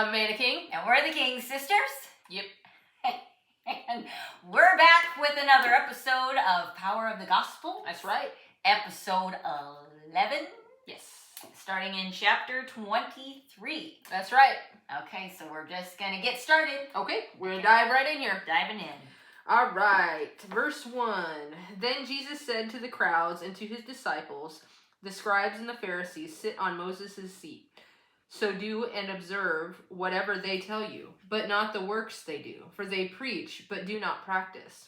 I'm Amanda King. And we're the King Sisters. Yep. And we're back with another episode of Power of the Gospel. That's right. Episode 11. Yes. Starting in chapter 23. That's right. Okay, so we're just going to get started. Okay, we're going to dive right in here. Diving in. All right. Verse 1. Then Jesus said to the crowds and to his disciples, the scribes and the Pharisees sit on Moses' seat. So do and observe whatever they tell you, but not the works they do, for they preach, but do not practice.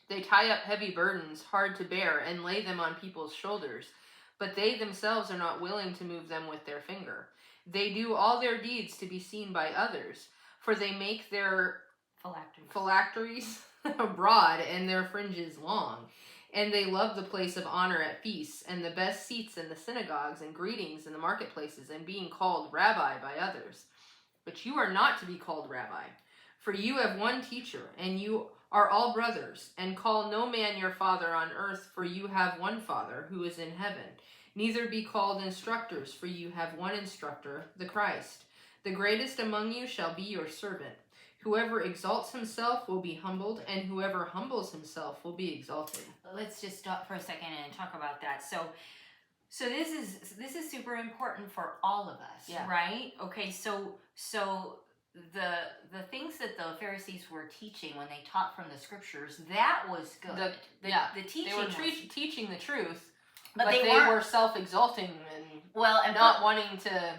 They tie up heavy burdens, hard to bear, and lay them on people's shoulders, but they themselves are not willing to move them with their finger. They do all their deeds to be seen by others, for they make their phylacteries broad and their fringes long. And they love the place of honor at feasts, and the best seats in the synagogues, and greetings in the marketplaces, and being called rabbi by others. But you are not to be called rabbi, for you have one teacher, and you are all brothers. And call no man your father on earth, for you have one Father, who is in heaven. Neither be called instructors, for you have one instructor, the Christ. The greatest among you shall be your servant. Whoever exalts himself will be humbled, and whoever humbles himself will be exalted. Let's just stop for a second and talk about that. So this is super important for all of us, right? Okay, so the things that the Pharisees were teaching when they taught from the scriptures, that was good. The teaching they were teaching the truth, but they were self-exalting and not wanting to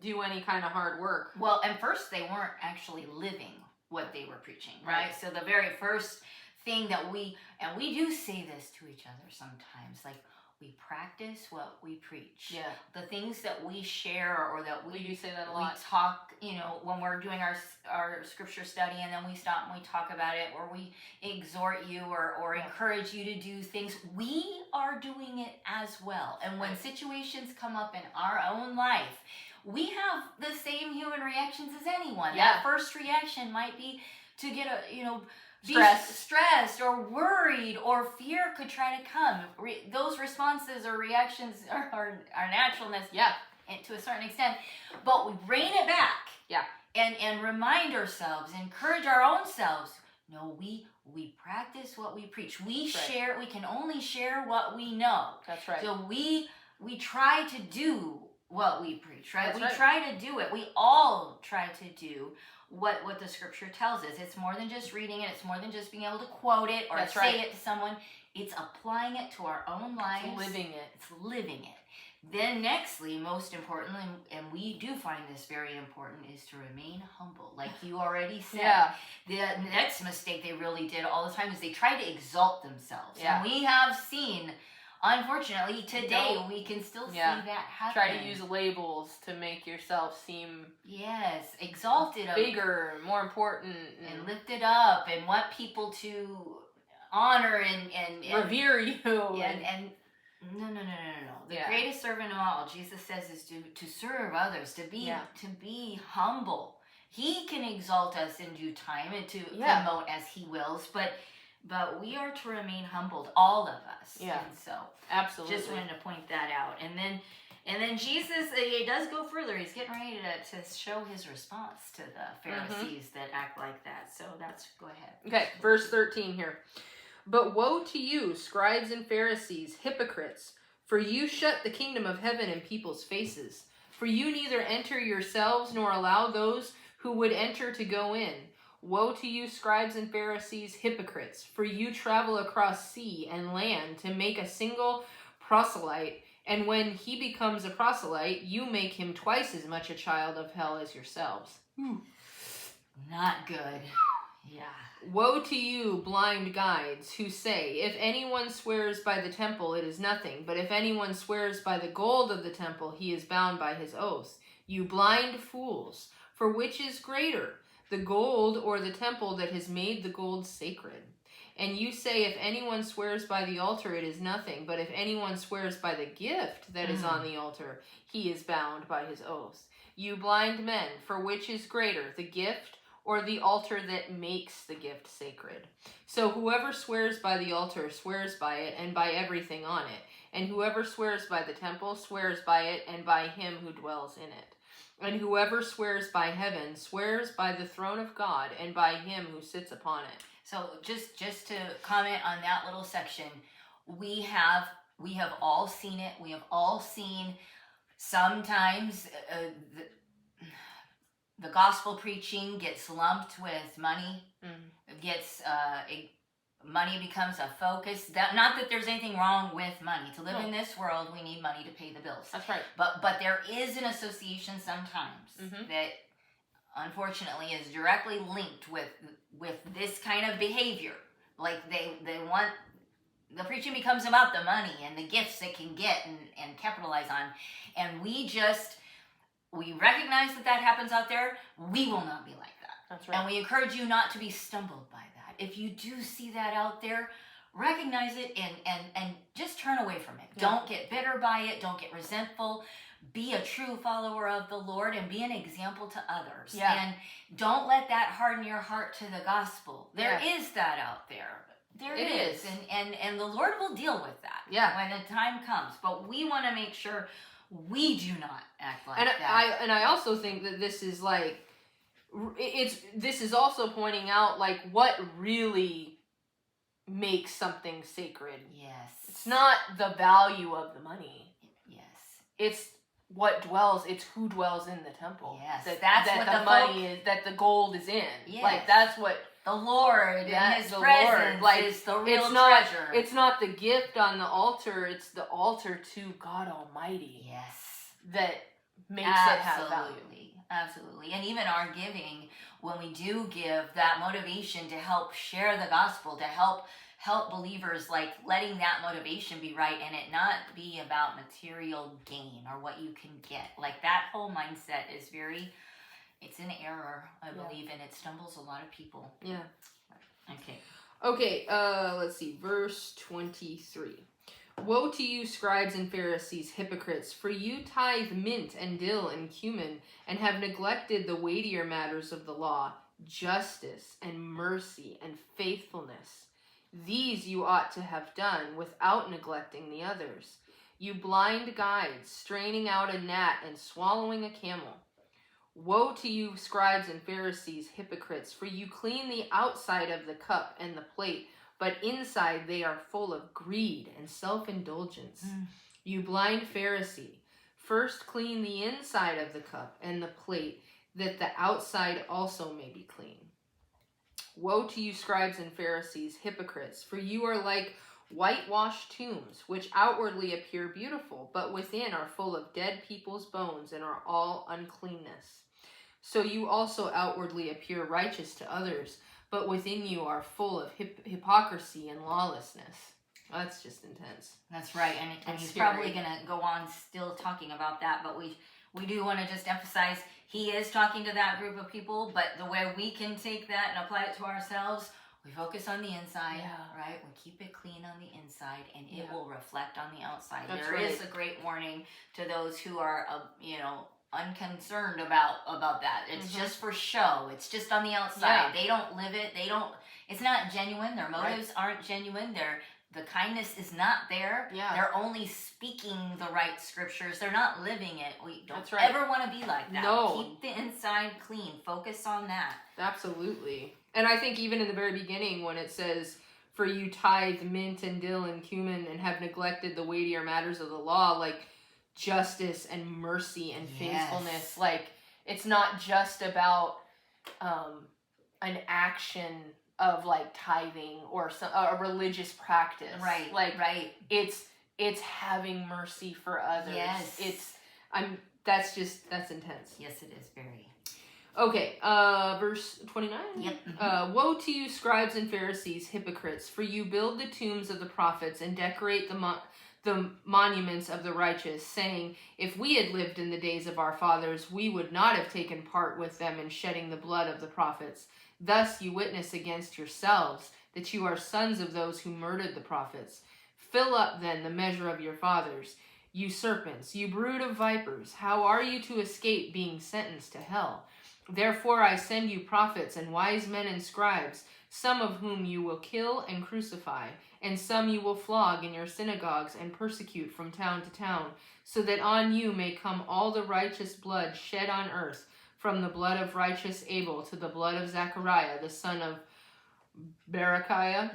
do any kind of hard work. Well, and first they weren't actually living what they were preaching, right? So the very first thing that we do say this to each other sometimes, like we practice what we preach. Yeah. The things that we share or that we do say that a lot. We talk, when we're doing our scripture study, and then we stop and we talk about it, or we exhort you or encourage you to do things. We are doing it as well. And when situations come up in our own life, we have the same human reactions as anyone. Yeah. That first reaction might be to get be stressed or worried, or fear could try to come. Those responses or reactions are naturalness, and to a certain extent, but we rein it back, and remind ourselves, encourage our own selves. No, we practice what we preach. We share. We can only share what we know. That's right. So we try to do what we preach, right? That's try to do it. We all try to do what the scripture tells us. It's more than just reading it. It's more than just being able to quote it or say it to someone. It's applying it to our own lives. It's living it. It's living it. Then nextly, most importantly, and we do find this very important, is to remain humble. Like you already said. Yeah. The next mistake they really did all the time is they try to exalt themselves. Yeah. And we have seen, unfortunately, today we can still see that happen. Try to use labels to make yourself seem exalted, bigger, more important, and lifted up, and want people to honor and revere you. And no. The greatest servant of all, Jesus says, is to serve others, to be humble. He can exalt us in due time and to promote as he wills, but we are to remain humbled, all of us. Yeah. And so, absolutely. Just wanted to point that out. And then Jesus, he does go further. He's getting ready to show his response to the Pharisees that act like that. So go ahead. Okay, verse 13 here. But woe to you, scribes and Pharisees, hypocrites, for you shut the kingdom of heaven in people's faces. For you neither enter yourselves nor allow those who would enter to go in. Woe to you, scribes and Pharisees, hypocrites, for you travel across sea and land to make a single proselyte, and when he becomes a proselyte, you make him twice as much a child of hell as yourselves. Not good. Yeah. Woe to you, blind guides, who say, if anyone swears by the temple, it is nothing, but if anyone swears by the gold of the temple, he is bound by his oath. You blind fools, for which is greater, the gold or the temple that has made the gold sacred? And you say, if anyone swears by the altar, it is nothing. But if anyone swears by the gift that is on the altar, he is bound by his oath. You blind men, for which is greater, the gift or the altar that makes the gift sacred? So whoever swears by the altar swears by it and by everything on it. And whoever swears by the temple swears by it and by him who dwells in it. And whoever swears by heaven swears by the throne of God and by him who sits upon it. So just to comment on that little section, we have all seen it. We have all seen sometimes the gospel preaching gets lumped with money. Gets money becomes a focus. Not that there's anything wrong with money. To live in this world, we need money to pay the bills. That's right. But there is an association sometimes that unfortunately is directly linked with this kind of behavior. Like they want, the preaching becomes about the money and the gifts it can get and capitalize on. And we recognize that happens out there. We will not be like that. That's right. And we encourage you not to be stumbled by that. If you do see that out there, recognize it and just turn away from it. Yeah. Don't get bitter by it. Don't get resentful. Be a true follower of the Lord and be an example to others. Yeah. And don't let that harden your heart to the gospel. There is that out there. There it is. And the Lord will deal with that when the time comes. But we want to make sure we do not act like that. And I also think that this is like, this is also pointing out like what really makes something sacred. Yes. It's not the value of the money. Yes. It's what dwells. It's who dwells in the temple. Yes. That's what the money is. That the gold is in. Yes. Like that's what the Lord and His presence like, is the real treasure. It's not the gift on the altar. It's the altar to God Almighty. Yes. That makes it have value. Absolutely. And even our giving, when we do give, that motivation to help share the gospel, to help believers, like letting that motivation be right and it not be about material gain or what you can get. Like that whole mindset is it's an error, I believe, and it stumbles a lot of people. Yeah. Okay, let's see, verse 23. Woe to you, scribes and Pharisees, hypocrites, for you tithe mint and dill and cumin, and have neglected the weightier matters of the law, justice and mercy and faithfulness. These you ought to have done without neglecting the others. You blind guides, straining out a gnat and swallowing a camel. Woe to you, scribes and Pharisees, hypocrites, for you clean the outside of the cup and the plate, but inside they are full of greed and self-indulgence. You blind Pharisee, first clean the inside of the cup and the plate, that the outside also may be clean. Woe to you, scribes and Pharisees, hypocrites, for you are like whitewashed tombs, which outwardly appear beautiful, but within are full of dead people's bones and are all uncleanness. So you also outwardly appear righteous to others, but within you are full of hypocrisy and lawlessness. That's just intense. That's right, and he's probably going to go on still talking about that, but we do want to just emphasize he is talking to that group of people, but the way we can take that and apply it to ourselves, we focus on the inside, right? We keep it clean on the inside, and it will reflect on the outside. There is a great warning to those who are, unconcerned about that. It's just for show. It's just on the outside. They don't live it. It's not genuine. Their motives aren't genuine. The kindness is not there. They're only speaking the right scriptures. They're not living it. We don't ever want to be like that. No. Keep the inside clean. Focus on that. Absolutely. And I think even in the very beginning when it says, for you tithe mint and dill and cumin and have neglected the weightier matters of the law, like justice and mercy and faithfulness. Like it's not just about an action of like tithing or a religious practice. It's having mercy for others. That's intense. Yes, it is very. Okay, verse 29. Yep. Woe to you, scribes and Pharisees, hypocrites, for you build the tombs of the prophets and decorate the monuments of the righteous, saying, if we had lived in the days of our fathers, we would not have taken part with them in shedding the blood of the prophets. Thus you witness against yourselves that you are sons of those who murdered the prophets. Fill up then the measure of your fathers. You serpents, you brood of vipers, how are you to escape being sentenced to hell? Therefore I send you prophets and wise men and scribes, some of whom you will kill and crucify, and some you will flog in your synagogues and persecute from town to town, so that on you may come all the righteous blood shed on earth, from the blood of righteous Abel to the blood of Zechariah, the son of Berechiah,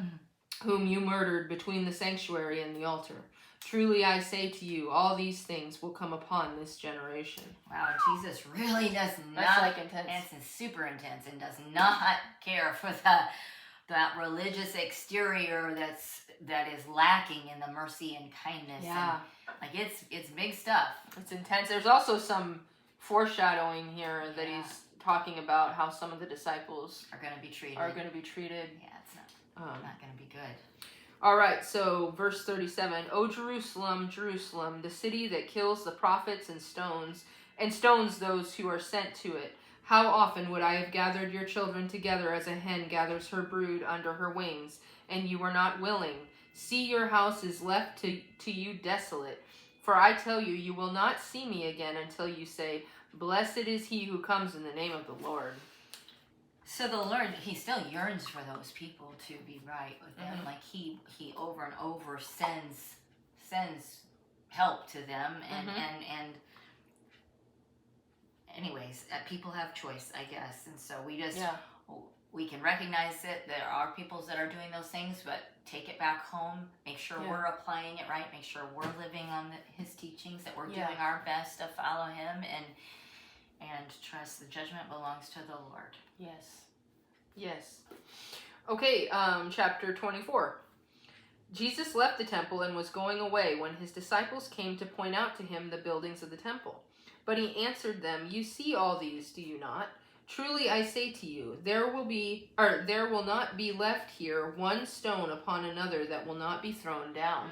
whom you murdered between the sanctuary and the altar. Truly I say to you, all these things will come upon this generation. Wow, Jesus really does not. That's like intense. It's super intense and does not care for that religious exterior that is lacking in the mercy and kindness. Yeah, and, like it's big stuff. It's intense. There's also some foreshadowing here that he's talking about how some of the disciples are going to be treated. Yeah, it's not going to be good. All right, so verse 37, O Jerusalem, Jerusalem, the city that kills the prophets and stones those who are sent to it. How often would I have gathered your children together as a hen gathers her brood under her wings, and you were not willing. See, your house is left to you desolate. For I tell you, you will not see me again until you say, Blessed is he who comes in the name of the Lord. So the Lord, he still yearns for those people to be right with him. Like he over and over sends help to them, and anyways, people have choice, I guess, and so we can recognize it. There are peoples that are doing those things, but take it back home. Make sure we're applying it right. Make sure we're living on his teachings. That we're doing our best to follow him and trust the judgment belongs to the Lord. Yes. Okay, chapter 24. Jesus left the temple and was going away when his disciples came to point out to him the buildings of the temple. But he answered them, You see all these, do you not? Truly I say to you, there will not be left here one stone upon another that will not be thrown down.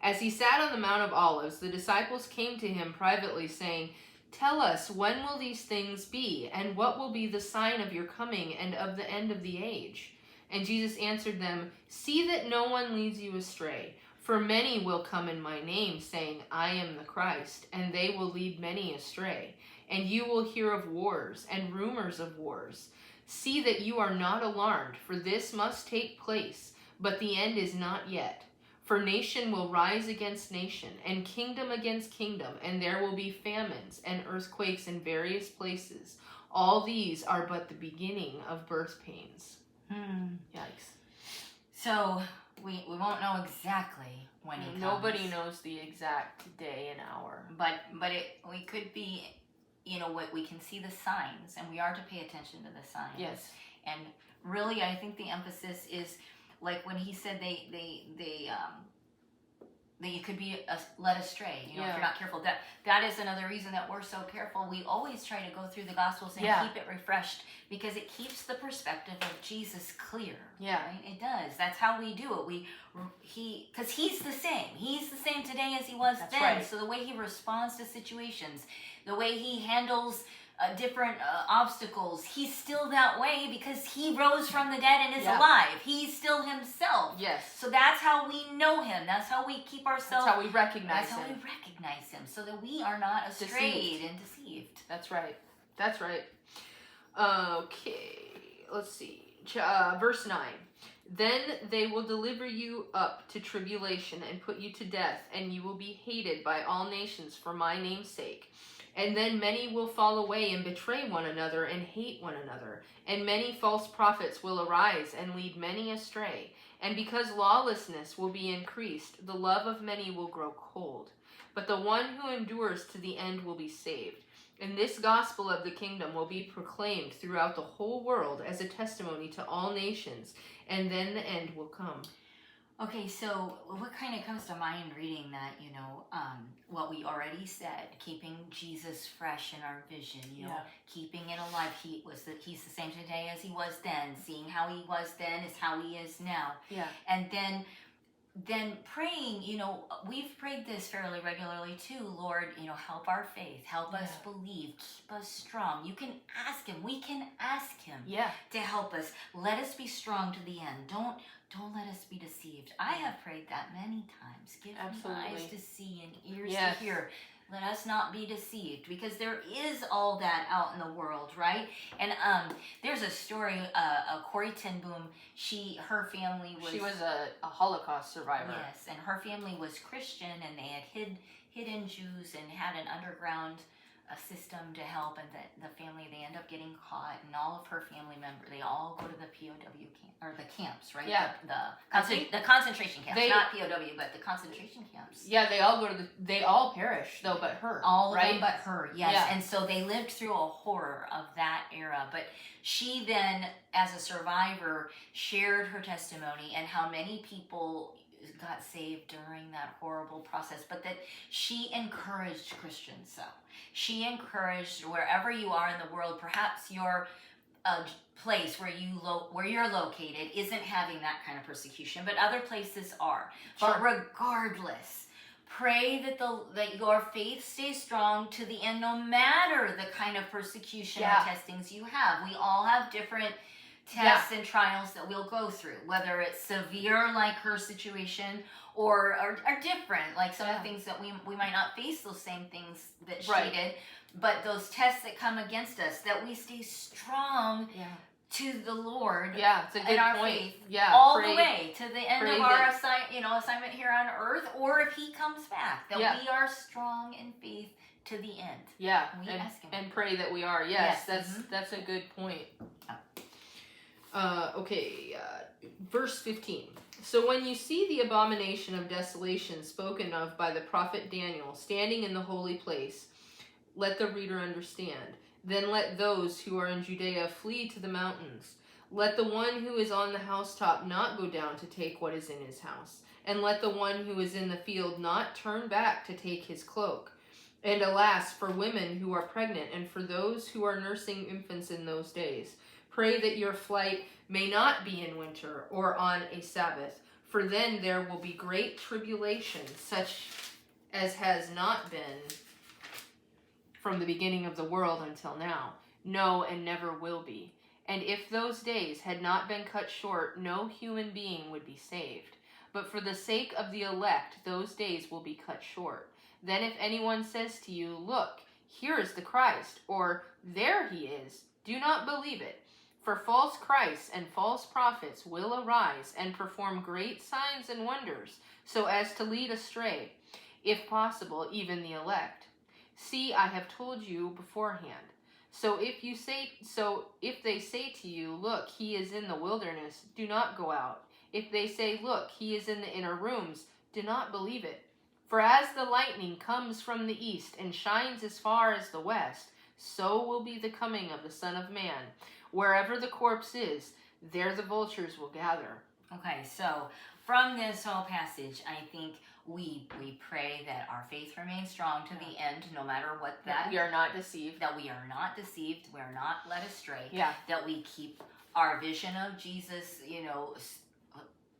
As he sat on the Mount of Olives, the disciples came to him privately, saying, Tell us, when will these things be, and what will be the sign of your coming and of the end of the age? And Jesus answered them, See that no one leads you astray, for many will come in my name, saying, I am the Christ, and they will lead many astray. And you will hear of wars and rumors of wars. See that you are not alarmed, for this must take place, but the end is not yet. For nation will rise against nation, and kingdom against kingdom, and there will be famines and earthquakes in various places. All these are but the beginning of birth pains. Yikes. So we won't know exactly when he comes. Nobody knows the exact day and hour. But we could be, what we can see the signs, and we are to pay attention to the signs. Yes. And really, I think the emphasis is, like when he said that you could be led astray, if you're not careful. That is another reason that we're so careful. We always try to go through the Gospels and keep it refreshed, because it keeps the perspective of Jesus clear. Yeah, right? It does. That's how we do it. Because he's the same. He's the same today as he was then. Right. So the way he responds to situations, the way he handles different obstacles, he's still that way because he rose from the dead and is alive. He's still himself. Yes. So that's how we know him. That's how we keep ourselves. That's how we recognize him. That's how we recognize him, so that we are not strayed and deceived. That's right. Okay, let's see. Verse 9. Then they will deliver you up to tribulation and put you to death, and you will be hated by all nations for my name's sake. And then many will fall away and betray one another and hate one another. And many false prophets will arise and lead many astray. And because lawlessness will be increased, the love of many will grow cold. But the one who endures to the end will be saved. And this gospel of the kingdom will be proclaimed throughout the whole world as a testimony to all nations. And then the end will come. Okay, so what kind of comes to mind reading that, what we already said, keeping Jesus fresh in our vision, keeping it alive. He's the same today as he was then. Seeing how he was then is how he is now. Yeah. And then praying, we've prayed this fairly regularly too. Lord, help our faith, help us believe, keep us strong. You can ask him. We can ask him to help us. Let us be strong to the end. Don't let us be deceived. I have prayed that many times. Give me eyes to see and ears to hear. Let us not be deceived, because there is all that out in the world, right? And there's a story, Corrie ten Boom, her family was... She was a Holocaust survivor. Yes, and her family was Christian, and they had hidden Jews and had an underground system to help, and the family, they end up getting caught, and all of her family members, they all go to the POW camp, or the camps, right? Yeah. The concentration camps, not POW, but the concentration camps. Yeah, they all perish, though, but her. All of right? them but her, yes. Yeah. And so they lived through a horror of that era, but she then, as a survivor, shared her testimony and how many people got saved during that horrible process, but that she encouraged Christians. So she encouraged, wherever you are in the world, perhaps your place where you're located isn't having that kind of persecution, but other places are. Sure. But regardless, pray that your faith stays strong to the end, no matter the kind of persecution or testings you have. We all have different tests and trials that we'll go through, whether it's severe like her situation or are different, like some of the things that we might not face those same things that she did, but those tests that come against us, that we stay strong to the Lord. Yeah, it's a good our point. Faith, yeah, all the way to the end of our that, assignment here on earth, or if He comes back, that we are strong in faith to the end. Yeah, we ask Him and pray that we are. Yes. That's a good point. Verse 15. So when you see the abomination of desolation spoken of by the prophet Daniel standing in the holy place, let the reader understand. Then let those who are in Judea flee to the mountains. Let the one who is on the housetop not go down to take what is in his house. And let the one who is in the field not turn back to take his cloak. And alas, for women who are pregnant and for those who are nursing infants in those days, pray that your flight may not be in winter or on a Sabbath, for then there will be great tribulation, such as has not been from the beginning of the world until now, no, and never will be. And if those days had not been cut short, no human being would be saved. But for the sake of the elect, those days will be cut short. Then if anyone says to you, look, here is the Christ, or there he is, do not believe it. For false Christs and false prophets will arise and perform great signs and wonders, so as to lead astray, if possible, even the elect. See, I have told you beforehand. So if they say to you, look, he is in the wilderness, do not go out. If they say, look, he is in the inner rooms, do not believe it. For as the lightning comes from the east and shines as far as the west, so will be the coming of the Son of Man. Wherever the corpse is, there the vultures will gather. Okay, so from this whole passage, I think we pray that our faith remains strong to the end, no matter what that... We are not deceived. That we are not deceived. We are not led astray. Yeah. That we keep our vision of Jesus,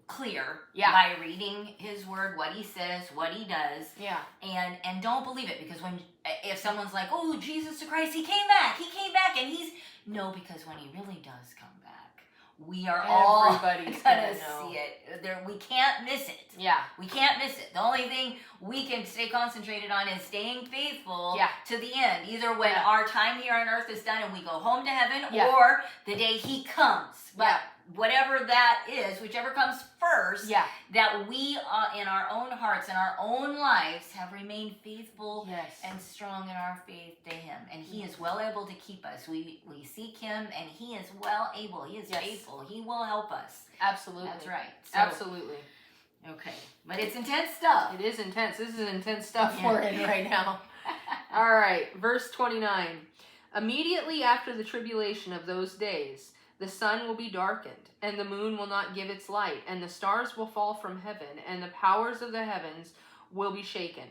clear by reading His Word, what He says, what He does. Yeah. And don't believe it, because if someone's like, oh, Jesus the Christ, He came back, and He's... No, because when He really does come back, we are everybody's gonna see it. We can't miss it. Yeah. We can't miss it. The only thing we can stay concentrated on is staying faithful to the end. Either when our time here on earth is done and we go home to heaven, or the day He comes. But whatever that is, whichever comes first, that we in our own hearts and our own lives have remained faithful and strong in our faith to Him. And He is well able to keep us. We seek Him, and He is well able. He is faithful. He will help us. Absolutely. That's right. So, absolutely. Okay. But it's intense stuff. It is intense. This is intense stuff we're in right now. All right. Verse 29. Immediately after the tribulation of those days, the sun will be darkened, and the moon will not give its light, and the stars will fall from heaven, and the powers of the heavens will be shaken.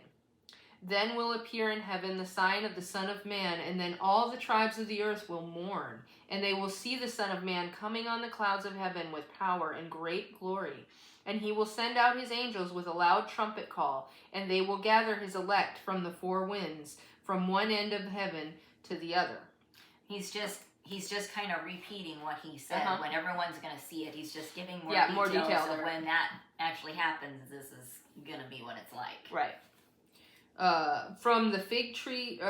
Then will appear in heaven the sign of the Son of Man, and then all the tribes of the earth will mourn, and they will see the Son of Man coming on the clouds of heaven with power and great glory. And He will send out His angels with a loud trumpet call, and they will gather His elect from the four winds, from one end of heaven to the other. He's just kind of repeating what He said. When everyone's going to see it, He's just giving more details of when that actually happens. This is going to be what it's like. Right. From the fig tree,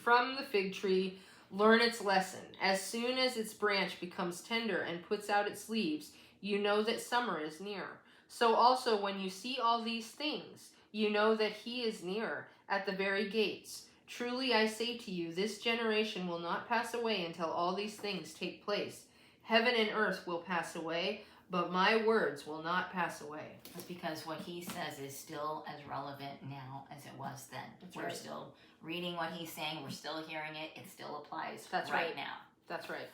from the fig tree, learn its lesson. As soon as its branch becomes tender and puts out its leaves, you know that summer is near. So also when you see all these things, you know that he is near, at the very gates. Truly I say to you, this generation will not pass away until all these things take place. Heaven and earth will pass away, but my words will not pass away. That's because what he says is still as relevant now as it was then. We're still reading what he's saying. We're still hearing it. It still applies right now. That's right.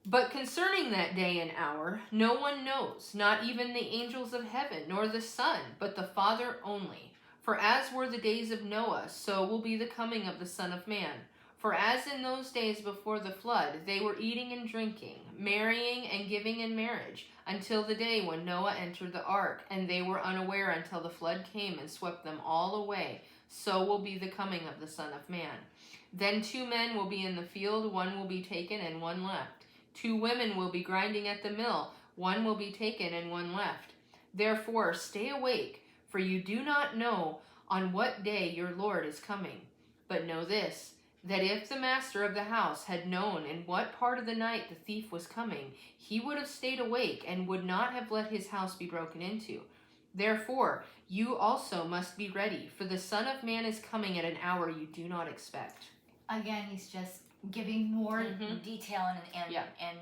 But concerning that day and hour, no one knows, not even the angels of heaven, nor the Son, but the Father only. For as were the days of Noah, so will be the coming of the Son of Man. For as in those days before the flood, they were eating and drinking, marrying and giving in marriage, until the day when Noah entered the ark, and they were unaware until the flood came and swept them all away. So will be the coming of the Son of Man. Then 2 men will be in the field, one will be taken and one left. 2 women will be grinding at the mill, one will be taken and one left. Therefore stay awake, for you do not know on what day your Lord is coming. But know this, that if the master of the house had known in what part of the night the thief was coming, he would have stayed awake and would not have let his house be broken into. Therefore, you also must be ready, for the Son of Man is coming at an hour you do not expect. Again, he's just giving more detail and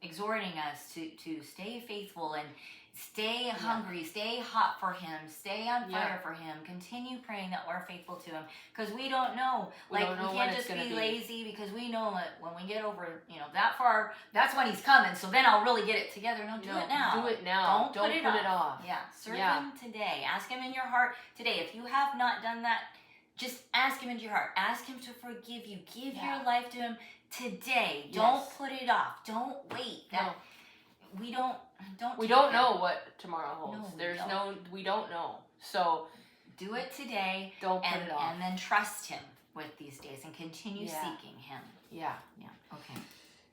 exhorting us to stay faithful and stay hungry, stay hot for him, stay on fire for him, continue praying that we're faithful to him, because we don't know. We can't just be lazy, because we know that when we get over that far, that's when he's coming, so then I'll really get it together. No, do it now. Do it now. Don't put it off. Yeah, serve him today. Ask him in your heart today. If you have not done that, just ask him into your heart. Ask him to forgive you. Give your life to him today. Yes. Don't put it off. Don't wait. We don't know what tomorrow holds. We don't know. So do it today. Don't put it off. And then trust him with these days and continue seeking him. Yeah. Okay.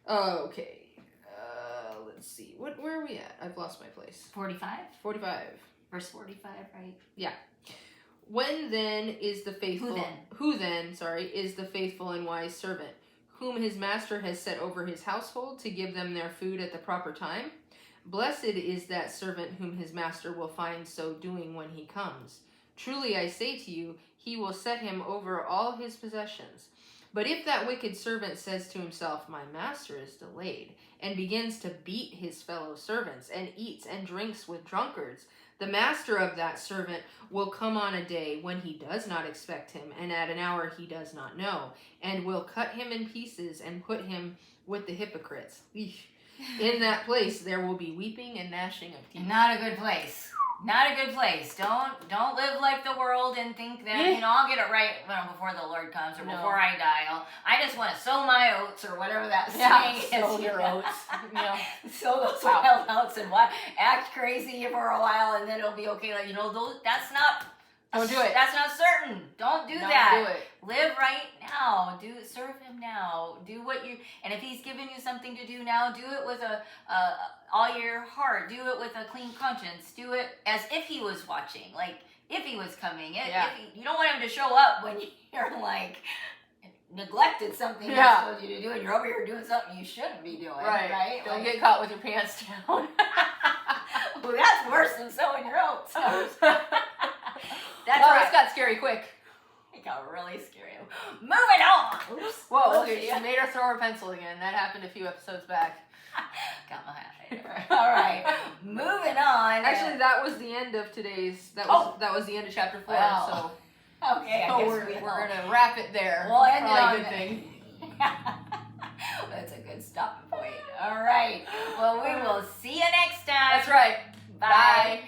Okay. Let's see. Where are we at? I've lost my place. 45? 45. Verse 45, right? Yeah. When then is the faithful... Who then is the faithful and wise servant, whom his master has set over his household to give them their food at the proper time? Blessed is that servant whom his master will find so doing when he comes. Truly I say to you, he will set him over all his possessions. But if that wicked servant says to himself, my master is delayed, and begins to beat his fellow servants, and eats and drinks with drunkards, the master of that servant will come on a day when he does not expect him, and at an hour he does not know, and will cut him in pieces and put him with the hypocrites. Eesh. In that place there will be weeping and gnashing of teeth. Not a good place. Not a good place. Don't live like the world and think that I'll get it right before the Lord comes or before I die. I just want to sow my oats or whatever that saying is. Sow your oats. Sow those wild oats and act crazy for a while and then it'll be okay. That's not. Don't do it. That's not certain. Don't do that. Do it. Live right now. Serve him now. Do what you. And if he's giving you something to do now, do it with all your heart. Do it with a clean conscience. Do it as if he was watching, like if he was coming. You don't want him to show up when you're neglected something he's supposed you to do, and you're over here doing something you shouldn't be doing. Right. Don't get caught with your pants down. Well, that's worse than sowing your oats. This got scary quick. It got really scary. Moving on. Oops. Whoa, okay. She made her throw her pencil again. That happened a few episodes back. Got my hat. All right. Moving on. Actually, that was the end of today's. That was the end of chapter 4. Wow. So okay, I guess we're gonna wrap it there. We'll end it on a good thing. That's a good stopping point. All right. Well, we will see you next time. That's right. Bye.